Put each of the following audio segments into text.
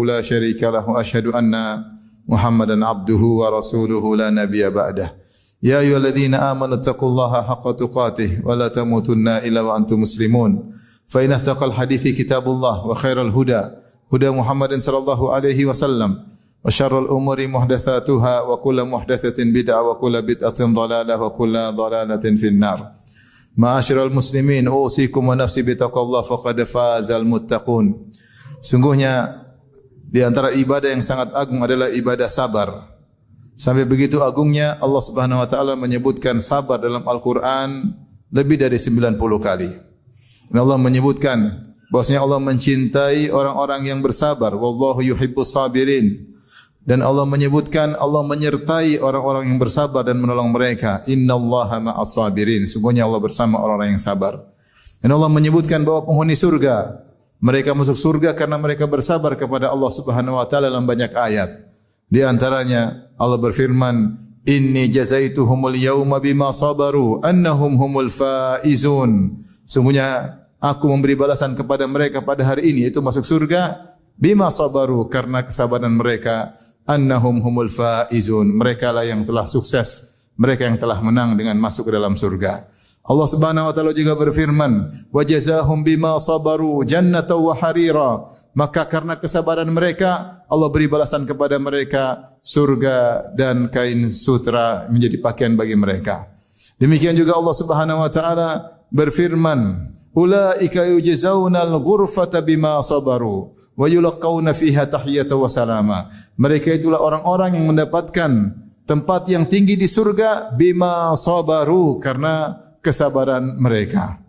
لا شريك له وأشهد أن محمدا عبده ورسوله لا نبي بعده يا أيها الذين آمنوا اتقوا الله حق تقاته ولا تموتن إلا وأنتم مسلمون فإن أصدق الحديث كتاب الله وخير الهدى هدى محمد صلى الله عليه وسلم وشر الأمور محدثاتها وكل محدثة بدعة وكل بدعة ضلالة وكل ضلالة في النار معاشر المسلمين أوصيكم ونفسي بتقوى الله فقد فاز المتقون. Sungguhnya di antara ibadah yang sangat agung adalah ibadah sabar. Sampai begitu agungnya Allah Subhanahu wa taala menyebutkan sabar dalam Al-Qur'an lebih dari 90 kali. Dan Allah menyebutkan bahwasanya Allah mencintai orang-orang yang bersabar, wallahu yuhibbus sabirin. Dan Allah menyebutkan Allah menyertai orang-orang yang bersabar dan menolong mereka. Innallaha ma'as sabirin. Sungguhnya Allah bersama orang-orang yang sabar. Dan Allah menyebutkan bahwa penghuni surga mereka masuk surga karena mereka bersabar kepada Allah Subhanahu wa taala dalam banyak ayat. Di antaranya Allah berfirman, "Inni jazaituhumul yauma bima sabaru annahum humul faizun." Sungguhnya aku memberi balasan kepada mereka pada hari ini, yaitu masuk surga bima sabaru, karena kesabaran mereka, annahum humul faizun. Mereka lah yang telah sukses, mereka yang telah menang dengan masuk ke dalam surga. Allah Subhanahu wa taala juga berfirman, "Wa jazaahum bima sabaru jannatan wa harira." Maka karena kesabaran mereka, Allah beri balasan kepada mereka surga dan kain sutra menjadi pakaian bagi mereka. Demikian juga Allah Subhanahu wa taala berfirman, "Ulaika yujzaunal ghurfata bima sabaru wa yulqauna fiha tahiyatan wa salama." Mereka itulah orang-orang yang mendapatkan tempat yang tinggi di surga bima sabaru, karena kesabaran mereka.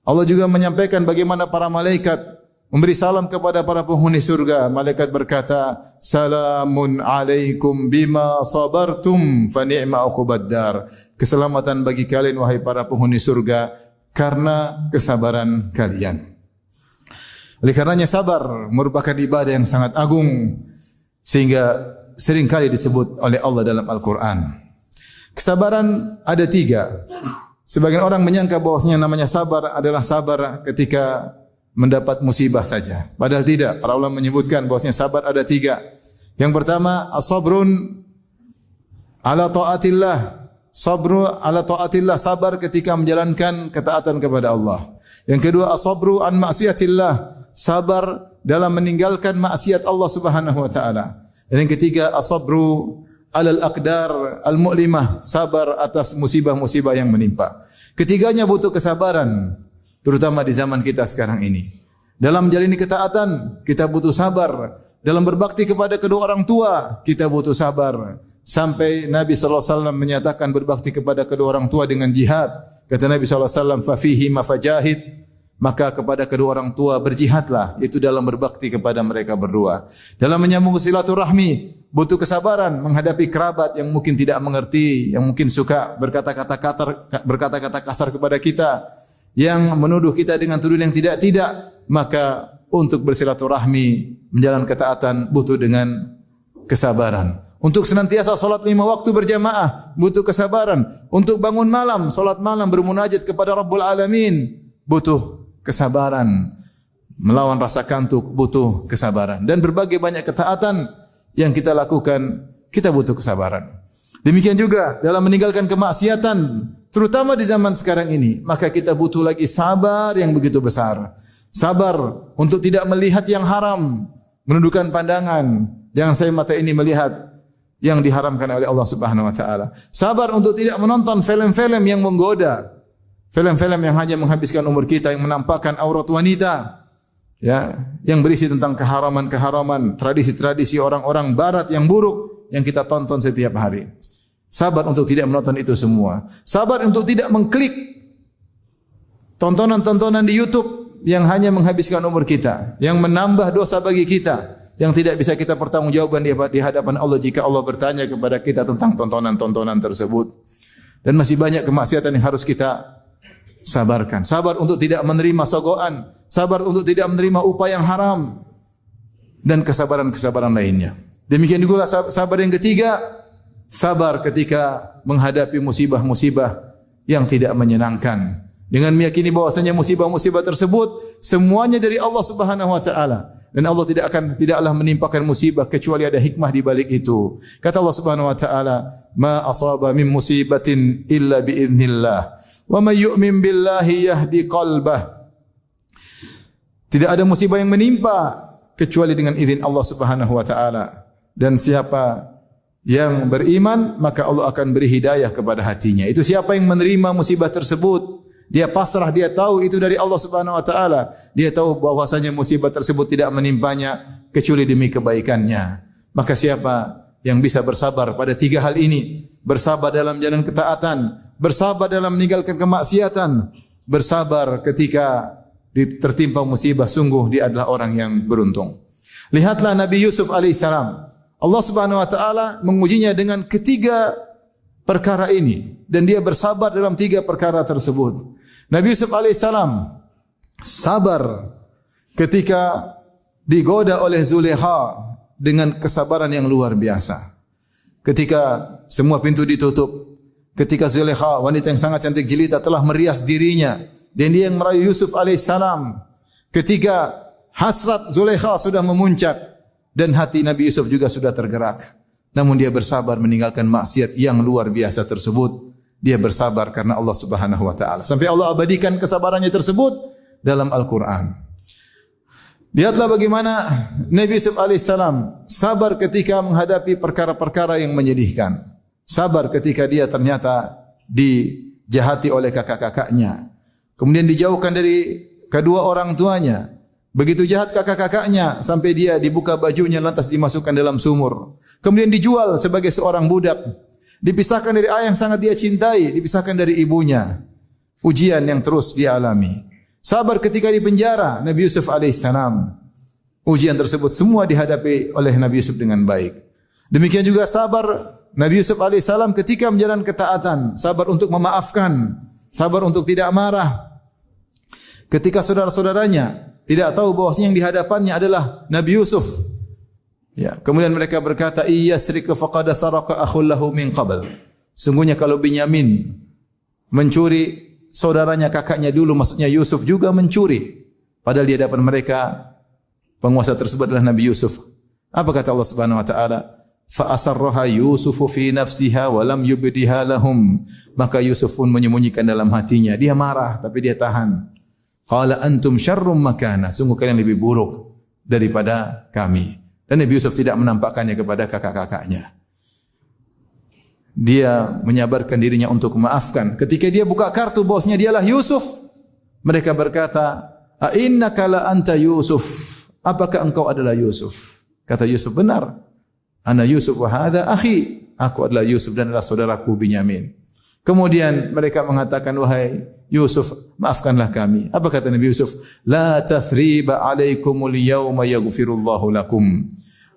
Allah juga menyampaikan bagaimana para malaikat memberi salam kepada para penghuni surga. Malaikat berkata, "Salamun alaikum bima sabartum fa ni'ma uqbaddar." Keselamatan bagi kalian wahai para penghuni surga karena kesabaran kalian. Oleh karenanya sabar merupakan ibadah yang sangat agung sehingga sering kali disebut oleh Allah dalam Al-Qur'an. Kesabaran ada 3. Sebagian orang menyangka bahwasanya namanya sabar adalah sabar ketika mendapat musibah saja. Padahal tidak. Para ulama menyebutkan bahwasanya sabar ada 3. Yang pertama, as-sabrun ala taatillah. Sabru ala taatillah, sabar ketika menjalankan ketaatan kepada Allah. Yang kedua, as-sabru an maksiatillah, sabar dalam meninggalkan maksiat Allah Subhanahu wa taala. Dan yang ketiga, as-sabru alal aqdar al-mu'limah, sabar atas musibah-musibah yang menimpa. Ketiganya butuh kesabaran, terutama di zaman kita sekarang ini. Dalam menjalani ketaatan, kita butuh sabar. Dalam berbakti kepada kedua orang tua, kita butuh sabar. Sampai Nabi SAW menyatakan berbakti kepada kedua orang tua dengan jihad. Kata Nabi SAW, "Fafihi mafajahid." Maka kepada kedua orang tua berjihadlah, itu dalam berbakti kepada mereka berdua. Dalam menyambung silaturahmi, butuh kesabaran menghadapi kerabat yang mungkin tidak mengerti, yang mungkin suka berkata-kata kasar kepada kita, yang menuduh kita dengan tuduhan yang tidak-tidak. Maka untuk bersilaturahmi, menjalankan ketaatan butuh dengan kesabaran. Untuk senantiasa salat 5 waktu berjamaah butuh kesabaran. Untuk bangun malam, salat malam bermunajat kepada Rabbul Alamin butuh kesabaran. Melawan rasa kantuk butuh kesabaran. Dan berbagai banyak ketaatan yang kita lakukan, kita butuh kesabaran. Demikian juga dalam meninggalkan kemaksiatan, terutama di zaman sekarang ini, maka kita butuh lagi sabar yang begitu besar. Sabar untuk tidak melihat yang haram, menundukkan pandangan. Jangan saya mata ini melihat yang diharamkan oleh Allah Subhanahu wa taala. Sabar untuk tidak menonton film-film yang menggoda. Film-film yang hanya menghabiskan umur kita, yang menampakkan aurat wanita, ya, yang berisi tentang keharaman-keharaman, tradisi-tradisi orang-orang barat yang buruk yang kita tonton setiap hari. Sabar untuk tidak menonton itu semua. Sabar untuk tidak mengklik tontonan-tontonan di YouTube yang hanya menghabiskan umur kita, yang menambah dosa bagi kita, yang tidak bisa kita pertanggungjawabkan di hadapan Allah jika Allah bertanya kepada kita tentang tontonan-tontonan tersebut. Dan masih banyak kemaksiatan yang harus kita sabarkan. Sabar untuk tidak menerima sogokan, sabar untuk tidak menerima upah yang haram, dan kesabaran-kesabaran lainnya. Demikian juga sabar yang ketiga, sabar ketika menghadapi musibah-musibah yang tidak menyenangkan. Dengan meyakini bahwasanya musibah-musibah tersebut semuanya dari Allah Subhanahu wa taala. dan Allah tidaklah menimpakan musibah kecuali ada hikmah di balik itu. Kata Allah Subhanahu wa taala, "Ma asaba min musibatin illa bi idznillah, wa may yu'min billahi yahdi qalbah." Tidak ada musibah yang menimpa kecuali dengan izin Allah Subhanahu wa taala. Dan siapa yang beriman, maka Allah akan beri hidayah kepada hatinya. Itu siapa yang menerima musibah tersebut, dia pasrah, dia tahu itu dari Allah Subhanahu wa taala. Dia tahu bahwasanya musibah tersebut tidak menimpanya kecuali demi kebaikannya. Maka siapa yang bisa bersabar pada 3 hal ini? Bersabar dalam jalan ketaatan, bersabar dalam meninggalkan kemaksiatan, bersabar ketika tertimpa musibah, sungguh dia adalah orang yang beruntung. Lihatlah Nabi Yusuf alaihissalam. Allah Subhanahu wa taala mengujinya dengan ketiga perkara ini dan dia bersabar dalam 3 perkara tersebut. Nabi Yusuf alaihissalam sabar ketika digoda oleh Zulekha dengan kesabaran yang luar biasa. Ketika semua pintu ditutup, ketika Zulekha, wanita yang sangat cantik jelita, telah merias dirinya dan dia yang merayu Yusuf alaihissalam. Ketika hasrat Zulekha sudah memuncak dan hati Nabi Yusuf juga sudah tergerak, namun dia bersabar meninggalkan maksiat yang luar biasa tersebut. Dia bersabar karena Allah Subhanahu wa taala. Sampai Allah abadikan kesabarannya tersebut dalam Al-Qur'an. Lihatlah bagaimana Nabi Yusuf alaihissalam sabar ketika menghadapi perkara-perkara yang menyedihkan. Sabar ketika dia ternyata dijahati oleh kakak-kakaknya. Kemudian dijauhkan dari kedua orang tuanya. Begitu jahat kakak-kakaknya sampai dia dibuka bajunya lantas dimasukkan dalam sumur. Kemudian dijual sebagai seorang budak. Dipisahkan dari ayah yang sangat dia cintai, dipisahkan dari ibunya. Ujian yang terus dia alami. Sabar ketika di penjara, Nabi Yusuf alaihissalam. Ujian tersebut semua dihadapi oleh Nabi Yusuf dengan baik. Demikian juga sabar Nabi Yusuf alaihissalam ketika menjalankan ketaatan, sabar untuk memaafkan, sabar untuk tidak marah. Ketika saudara-saudaranya tidak tahu bahwasanya yang dihadapannya adalah Nabi Yusuf. Ya, kemudian mereka berkata, "Iyasrika faqad saraka akhul lahu min qabl." Sungguhnya kalau Binyamin mencuri, saudaranya kakaknya dulu, maksudnya Yusuf juga mencuri. Padahal di hadapan mereka penguasa tersebut adalah Nabi Yusuf. Apa kata Allah Subhanahu wa taala? Fa asarraha Yusufu fi nafsiha wa lam yubdiha lahum. Maka Yusuf pun menyembunyikan dalam hatinya. Dia marah tapi dia tahan. Qala antum syarrum makana. Sungguh kalian lebih buruk daripada kami. Dan Nabi Yusuf tidak menampakkannya kepada kakak-kakaknya. Dia menyabarkan dirinya untuk memaafkan. Ketika dia buka kartu bosnya dialah Yusuf, mereka berkata, "A innaka la anta Yusuf?" Apakah engkau adalah Yusuf? Kata Yusuf, "Benar. Ana Yusuf wa hadha akhi." Aku adalah Yusuf dan adalah saudaraku Binyamin. Kemudian mereka mengatakan, "Wahai Yusuf, maafkanlah kami." Apa kata Nabi Yusuf? "La tathriba alaikumul yawma yaghfirullahu lakum."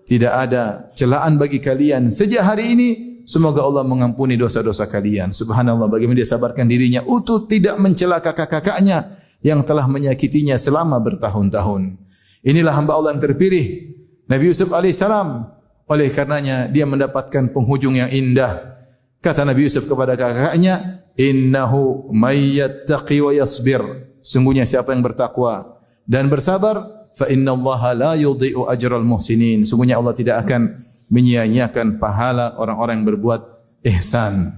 Tidak ada celaan bagi kalian sejak hari ini. Semoga Allah mengampuni dosa-dosa kalian. Subhanallah, bagaimana dia sabarkan dirinya untuk tidak mencela kakak-kakaknya yang telah menyakitinya selama bertahun-tahun. Inilah hamba Allah yang terpilih, Nabi Yusuf alaihissalam. Oleh karenanya dia mendapatkan penghujung yang indah. Kata Nabi Yusuf kepada kakaknya, "Innahu may yattaqi wa yasbir." Sungguhnya siapa yang bertakwa dan bersabar, fa innallaha la yudhi'u ajral muhsinin. Sungguhnya Allah tidak akan menyia-nyiakan pahala orang-orang yang berbuat ihsan.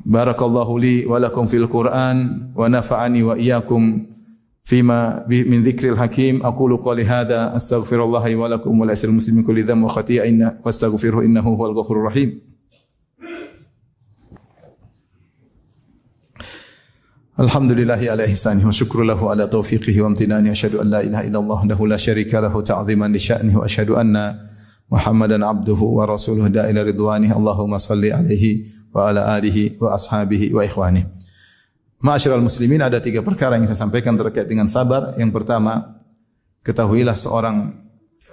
Barakallahu li wa lakum fil Qur'an wa nafa'ani wa iyyakum fima min dzikril hakim. Aqulu qouli hadza astaghfirullah wa lakum wa lisal muslimin kulli dzambi wa khati'atin fastaghfiruhu innahu huwal ghafurur rahim. Alhamdulillahi ala ihsanihi wa syukru lahu ala taufiqihi wa amtinani. Asyhadu an la ilaha illallah wahdahu la syarika lahu ta'ziman li sya'nihi wa asyhadu anna Muhammadan abduhu wa rasuluhu da'ila ridwanihi. Allahumma salli alaihi wa ala alihi wa ashabihi wa ikhwanihi. Ma'asyiral muslimin, ada 3 perkara yang saya sampaikan terkait dengan sabar. Yang pertama, ketahuilah seorang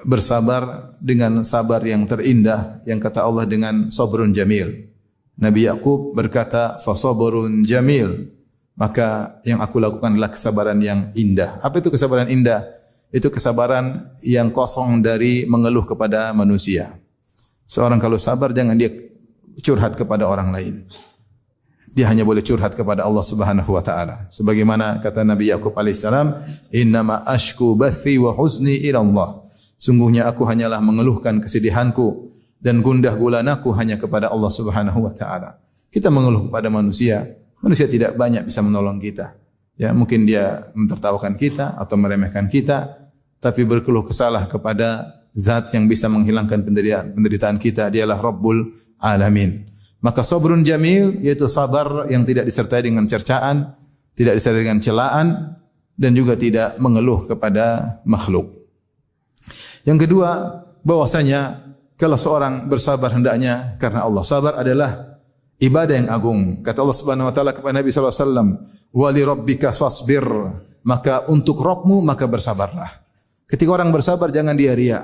bersabar dengan sabar yang terindah, yang kata Allah dengan sabrun jamil. Nabi Yakub berkata, "Fa sabrun jamil." Maka yang aku lakukan adalah kesabaran yang indah. Apa itu kesabaran indah? Itu kesabaran yang kosong dari mengeluh kepada manusia. Seorang kalau sabar jangan dia curhat kepada orang lain. dia hanya boleh curhat kepada Allah Subhanahu wa taala. Sebagaimana kata Nabi Yakub alaihissalam, "Innama ashku bathi wa huzni ila Allah." Sungguhnya aku hanyalah mengeluhkan kesedihanku dan gundah gulanaku hanya kepada Allah Subhanahu wa taala. Kita mengeluh kepada manusia, manusia tidak banyak bisa menolong kita. Ya, mungkin dia mentertawakan kita atau meremehkan kita, tapi berkeluh kesalah kepada Zat yang bisa menghilangkan penderitaan kita, dialah Rabbul Alamin. Maka sabrun jamil, yaitu sabar yang tidak disertai dengan cercaan, tidak disertai dengan celaan, dan juga tidak mengeluh kepada makhluk. Yang kedua, bahwasanya kalau seorang bersabar hendaknya karena Allah. Sabar adalah ibadah yang agung. Kata Allah Subhanahu wa taala kepada Nabi sallallahu alaihi wasallam, "Wa li rabbika fasbir." Maka untuk Rabbmu maka bersabarlah. Ketika orang bersabar jangan dia riya.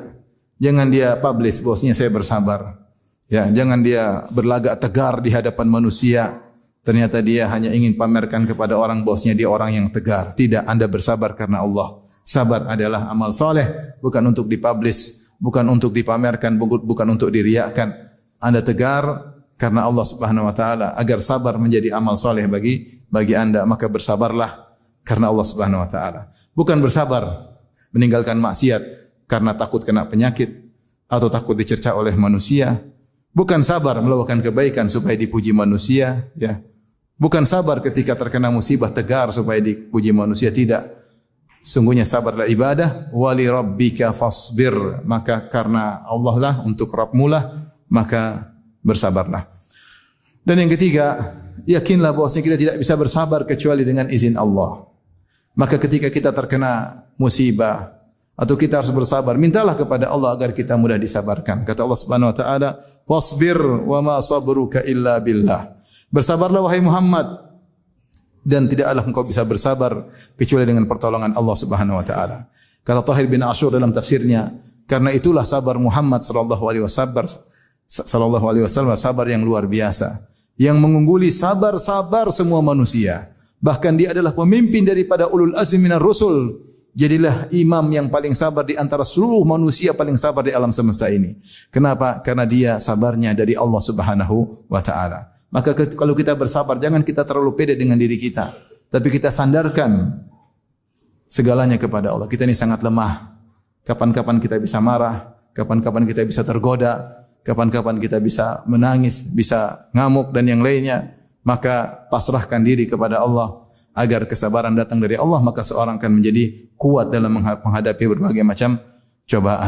Jangan dia publish bahwasanya saya bersabar. Ya, jangan dia berlagak tegar di hadapan manusia. Ternyata dia hanya ingin pamerkan kepada orang bahwasanya dia orang yang tegar. Tidak, Anda bersabar karena Allah. Sabar adalah amal soleh, bukan untuk dipublish, bukan untuk dipamerkan, bukan untuk diriakan. Anda tegar karena Allah Subhanahu wa taala, agar sabar menjadi amal soleh bagi Anda, maka bersabarlah karena Allah Subhanahu wa taala. Bukan bersabar meninggalkan maksiat karena takut kena penyakit atau takut dicerca oleh manusia. Bukan sabar melakukan kebaikan supaya dipuji manusia, ya. Bukan sabar ketika terkena musibah tegar supaya dipuji manusia, tidak. Sungguhnya sabar adalah ibadah. Wali rabbika fasbir, maka karena Allah lah, untuk Rabbmu lah, maka bersabarlah. Dan yang ketiga, yakinlah bahwasanya kita tidak bisa bersabar kecuali dengan izin Allah. Maka ketika kita terkena musibah atau kita harus bersabar, mintalah kepada Allah agar kita mudah disabarkan. Kata Allah Subhanahu wa taala, "Wasbir wa ma sabruka illa billah." Bersabarlah wahai Muhammad, dan tidaklah engkau bisa bersabar kecuali dengan pertolongan Allah Subhanahu wa taala. Kata Tahir bin Ashur dalam tafsirnya, karena itulah sabar Muhammad sallallahu alaihi wasallam sabar yang luar biasa, yang mengungguli sabar-sabar semua manusia. Bahkan dia adalah pemimpin daripada ulul azmi minar rusul. Jadilah imam yang paling sabar di antara seluruh manusia, paling sabar di alam semesta ini. Kenapa? Karena dia sabarnya dari Allah Subhanahu wa taala. Maka kalau kita bersabar, jangan kita terlalu pede dengan diri kita, tapi kita sandarkan segalanya kepada Allah. Kita ini sangat lemah. Kapan-kapan kita bisa marah, kapan-kapan kita bisa tergoda, kapan-kapan kita bisa menangis, bisa ngamuk dan yang lainnya. Maka pasrahkan diri kepada Allah agar kesabaran datang dari Allah, maka seorang akan menjadi kuat dalam menghadapi berbagai macam cobaan.